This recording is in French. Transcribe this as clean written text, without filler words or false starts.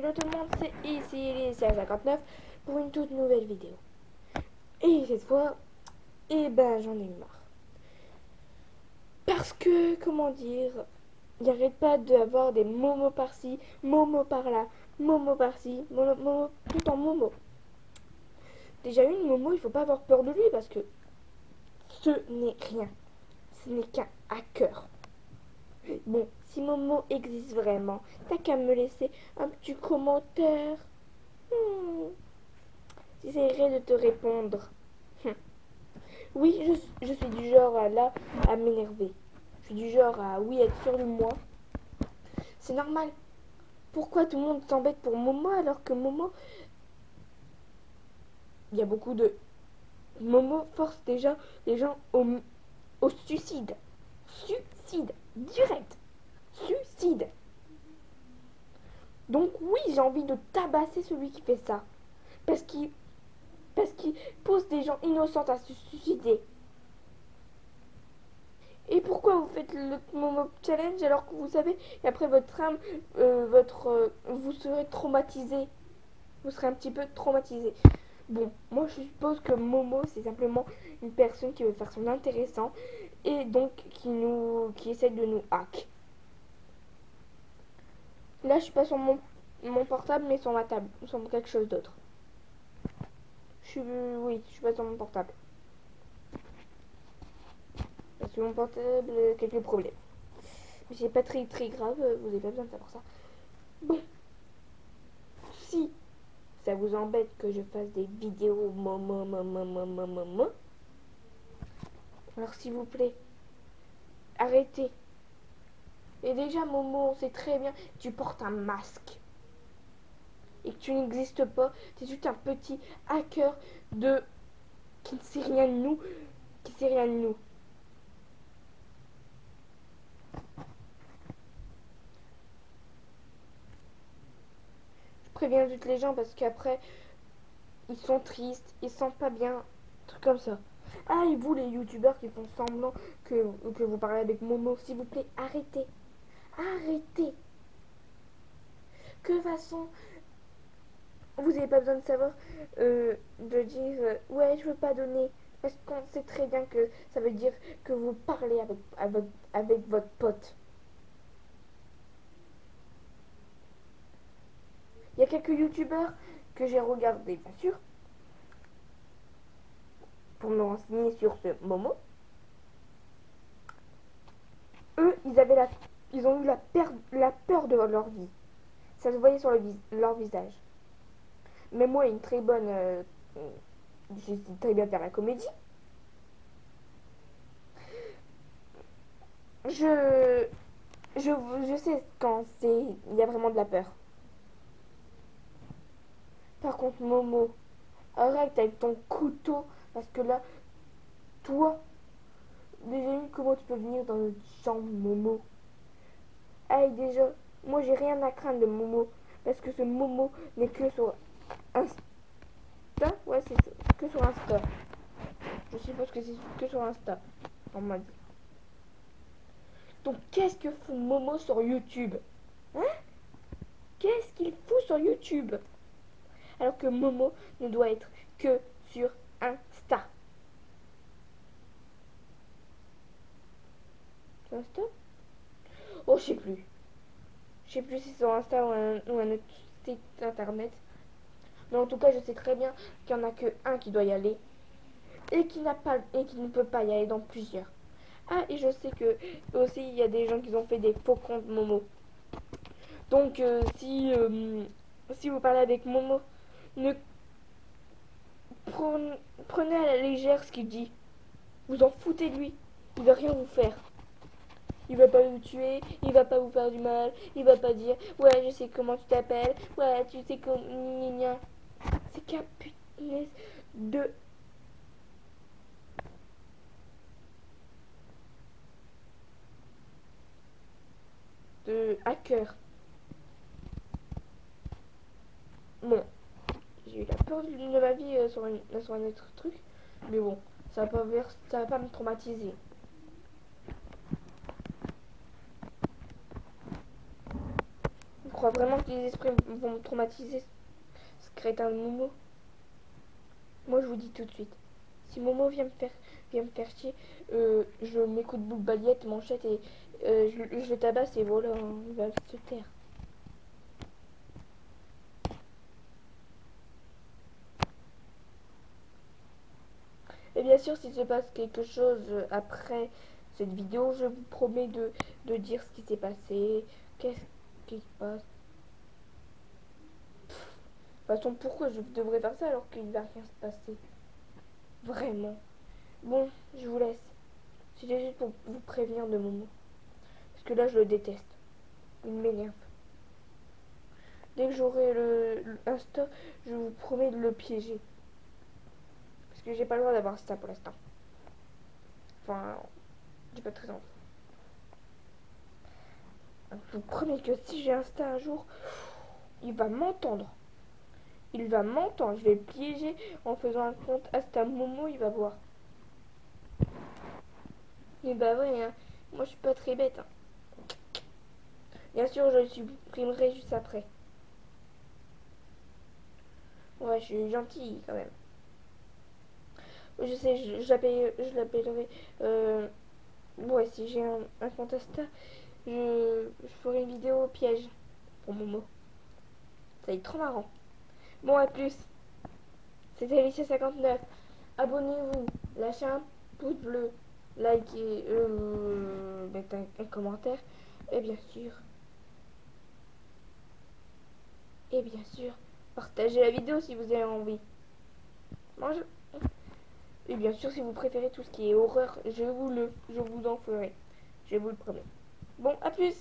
Hello tout le monde, c'est ici Lycia59 pour une toute nouvelle vidéo. Et cette fois, j'en ai eu marre. Parce que, comment dire, il n'arrête pas d'avoir des momos par-ci, momos par-là, momos par-ci, momo, tout en momo. Déjà une momo, il faut pas avoir peur de lui parce que ce n'est rien. Ce n'est qu'un hacker. Bon, si Momo existe vraiment, t'as qu'à me laisser un petit commentaire. J'essaierai de te répondre. Oui, je suis du genre à m'énerver. Je suis du genre à, oui, être sûr de moi. C'est normal. Pourquoi tout le monde s'embête pour Momo alors que Momo... Il y a beaucoup de... Momo force déjà les gens au suicide. Suicide. Direct. Suicide. Donc oui, j'ai envie de tabasser celui qui fait ça. Parce qu'il pousse des gens innocents à se suicider. Et pourquoi vous faites le Momo Challenge alors que vous savez, et après votre âme, vous serez traumatisé. Vous serez un petit peu traumatisé. Bon, moi je suppose que Momo c'est simplement une personne qui veut faire son intéressant et donc qui essaie de nous hack. Là je suis pas sur mon portable mais sur ma table, sur quelque chose d'autre. Oui, je suis pas sur mon portable. Parce que mon portable a quelques problèmes. Mais c'est pas très grave, vous n'avez pas besoin de savoir ça. Bon, si ça vous embête que je fasse des vidéos alors s'il vous plaît, arrêtez. Et déjà Momo, on sait très bien, tu portes un masque. Et que tu n'existes pas, tu es juste un petit hacker qui ne sait rien de nous, qui sait rien de nous. Je préviens juste les gens parce qu'après, ils sont tristes, ils se sentent pas bien, truc comme ça. Ah, et vous les youtubeurs qui font semblant que vous parlez avec Momo, s'il vous plaît, arrêtez. Arrêtez. Que de toute façon, vous n'avez pas besoin de savoir, de dire ouais, je veux pas donner. Parce qu'on sait très bien que ça veut dire que vous parlez avec votre pote. Il y a quelques youtubeurs que j'ai regardés, bien sûr, pour me renseigner sur ce Momo. Eux, ils ont eu la peur de leur vie. Ça se voyait sur leur visage. Mais moi, une très bonne... je sais très bien faire la comédie. Je, je sais quand il y a vraiment de la peur. Par contre, Momo, arrête avec ton couteau. Parce que là, toi, déjà, comment tu peux venir dans notre chambre, Momo? Hey, déjà, moi, j'ai rien à craindre de Momo. Parce que ce Momo n'est que sur Insta. Ouais, c'est que sur Insta. Je suppose que c'est que sur Insta. On m'a dit. Donc, qu'est-ce que fout Momo sur YouTube? Hein? Qu'est-ce qu'il fout sur YouTube? Alors que Momo ne doit être que sur Insta. Sur Insta? Oh, je sais plus. Je sais plus si c'est sur Insta ou un autre site internet. Mais en tout cas, je sais très bien qu'il n'y en a que un qui doit y aller. Et qui ne peut pas y aller dans plusieurs. Ah, et je sais que aussi il y a des gens qui ont fait des faux comptes Momo. Donc si vous parlez avec Momo, ne prenez à la légère ce qu'il dit. Vous en foutez de lui. Il va rien vous faire. Il va pas vous tuer, il va pas vous faire du mal, il va pas dire ouais je sais comment tu t'appelles, ouais tu sais comment... C'est qu'un putain de hacker. Bon, j'ai eu la peur de ma vie sur un autre truc, mais bon, ça va pas me traumatiser. crois vraiment que les esprits vont me traumatiser, ce crétin de Momo? Moi, je vous dis tout de suite. Si Momo vient me faire chier, je m'écoute boule baguette, manchette et je le tabasse et voilà, hein, il va se taire. Et bien sûr, s'il se passe quelque chose après cette vidéo, je vous promets de dire ce qui s'est passé, qu'est-ce qui se passe. De toute façon, pourquoi je devrais faire ça alors qu'il va rien se passer? Vraiment. Bon, je vous laisse. C'était juste pour vous prévenir de Momo. Parce que là, je le déteste. Il m'énerve. Dès que j'aurai le Insta, je vous promets de le piéger. Parce que j'ai pas le droit d'avoir Insta pour l'instant. Enfin, j'ai pas très envie. Je vous promets que si j'ai Insta un jour, il va m'entendre. Il va m'entendre. Je vais le piéger en faisant un compte Insta Momo, il va voir. Mais bah ouais, hein. Moi je suis pas très bête. Hein. Bien sûr, je le supprimerai juste après. Ouais, je suis gentille quand même. Je sais, je l'appellerai. Ouais, si j'ai un compte Insta, je ferai une vidéo piège pour Momo. Ça va être trop marrant. Bon, à plus. C'était Alicia59. Abonnez-vous, lâchez un pouce bleu, likez, mettez un commentaire. Et bien sûr, partagez la vidéo si vous avez envie. Mange. Et bien sûr, si vous préférez tout ce qui est horreur, je vous en ferai. Je vous le promets. Bon, à plus.